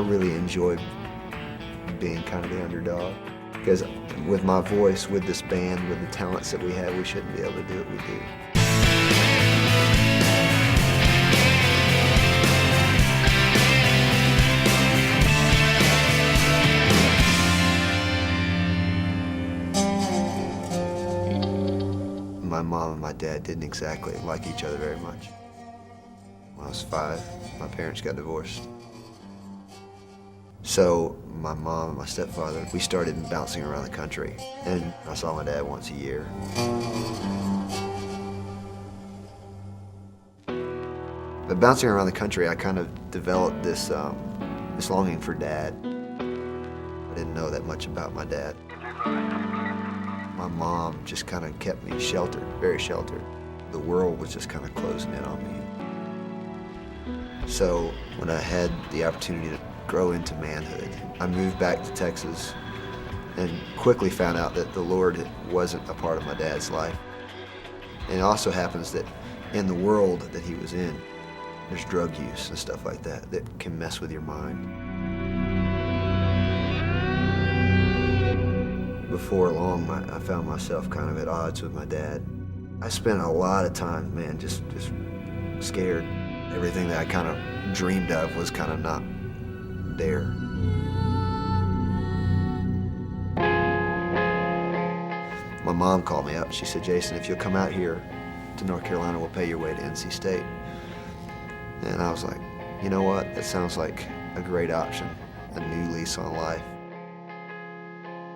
really enjoy being kind of the underdog, because with my voice, with this band, with the talents that we have, we shouldn't be able to do what we do. My mom and my dad didn't exactly like each other very much. When I was 5, my parents got divorced. So my mom and my stepfather, we started bouncing around the country, and I saw my dad once a year. But bouncing around the country, I kind of developed this longing for Dad. I didn't know that much about my dad. My mom just kind of kept me sheltered, very sheltered. The world was just kind of closing in on me. So when I had the opportunity to grow into manhood, I moved back to Texas and quickly found out that the Lord wasn't a part of my dad's life. And it also happens that in the world that he was in, there's drug use and stuff like that that can mess with your mind. Before long, I found myself kind of at odds with my dad. I spent a lot of time, man, just scared. Everything that I kind of dreamed of was kind of not there. My mom called me up. She said, "Jason, if you'll come out here to North Carolina, we'll pay your way to NC State." And I was like, you know what? That sounds like a great option, a new lease on life.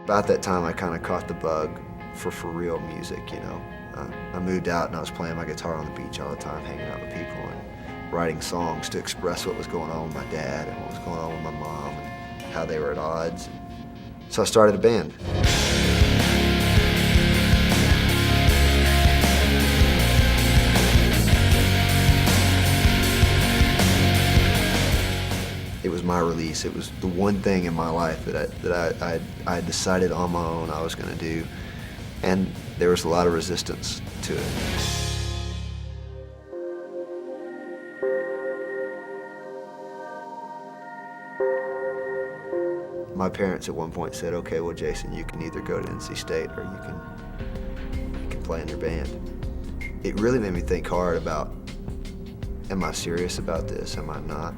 About that time, I kind of caught the bug for real music, you know. I moved out and I was playing my guitar on the beach all the time, hanging out with people and writing songs to express what was going on with my dad and what was going on with my mom and how they were at odds. So I started a band. It was my release. It was the one thing in my life that I decided on my own I was going to do, and there was a lot of resistance to it. My parents at one point said, "Okay, well, Jason, you can either go to NC State or you can play in your band." It really made me think hard about, am I serious about this? Am I not?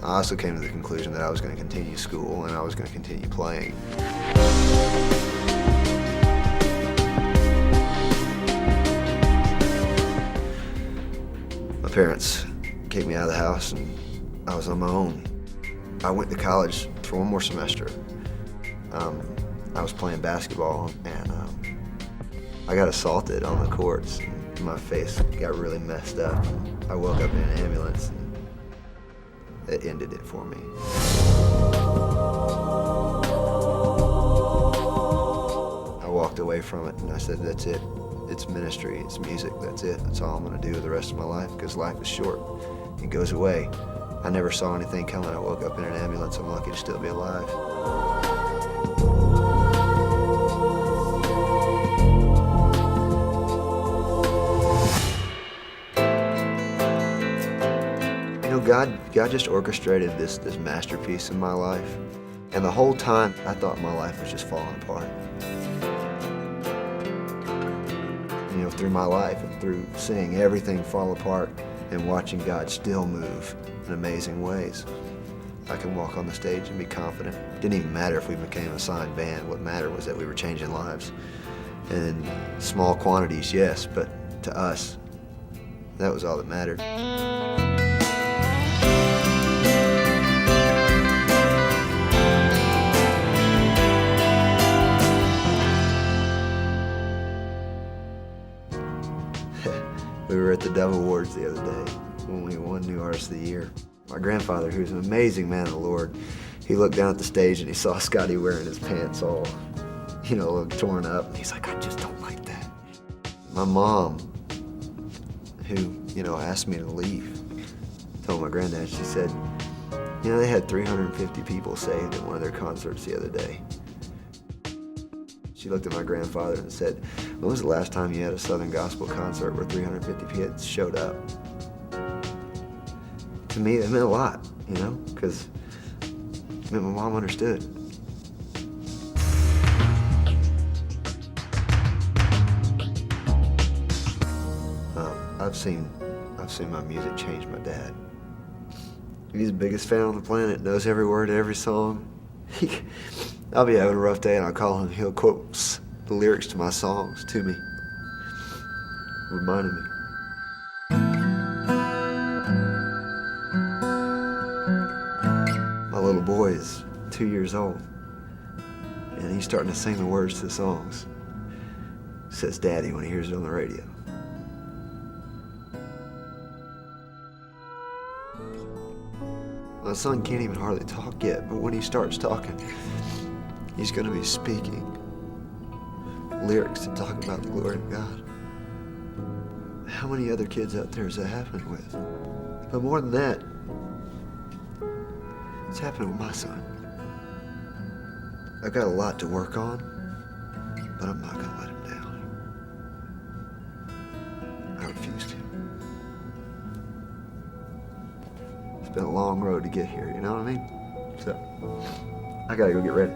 I also came to the conclusion that I was going to continue school and I was going to continue playing. My parents kicked me out of the house and I was on my own. I went to college for one more semester. I was playing basketball and I got assaulted on the courts. And my face got really messed up. I woke up in an ambulance. It ended it for me. I walked away from it and I said, that's it. It's ministry, it's music, that's it. That's all I'm gonna do the rest of my life, because life is short. It goes away. I never saw anything coming. I woke up in an ambulance. I'm lucky to still be alive. God just orchestrated this masterpiece in my life. And the whole time, I thought my life was just falling apart. You know, through my life and through seeing everything fall apart and watching God still move in amazing ways, I can walk on the stage and be confident. It didn't even matter if we became a signed band. What mattered was that we were changing lives. And in small quantities, yes, but to us, that was all that mattered. We were at the Dove Awards the other day when we won New Artist of the Year. My grandfather, who's an amazing man of the Lord, he looked down at the stage and he saw Scotty wearing his pants all, torn up. And he's like, I just don't like that. My mom, who, asked me to leave, told my granddad, she said, they had 350 people saved at one of their concerts the other day. She looked at my grandfather and said, when was the last time you had a Southern Gospel concert where 350 kids showed up? To me, that meant a lot, because meant my mom understood. I've seen my music change my dad. He's the biggest fan on the planet, knows every word of every song. I'll be having a rough day and I'll call him. He'll quote the lyrics to my songs to me, reminding me. My little boy is 2 years old, and he's starting to sing the words to the songs. Says Daddy when he hears it on the radio. My son can't even hardly talk yet, but when he starts talking, he's going to be speaking lyrics and talking about the glory of God. How many other kids out there has that happened with? But more than that, it's happened with my son. I've got a lot to work on, but I'm not going to let him down. I refuse to. It's been a long road to get here, you know what I mean? So, I gotta go get ready.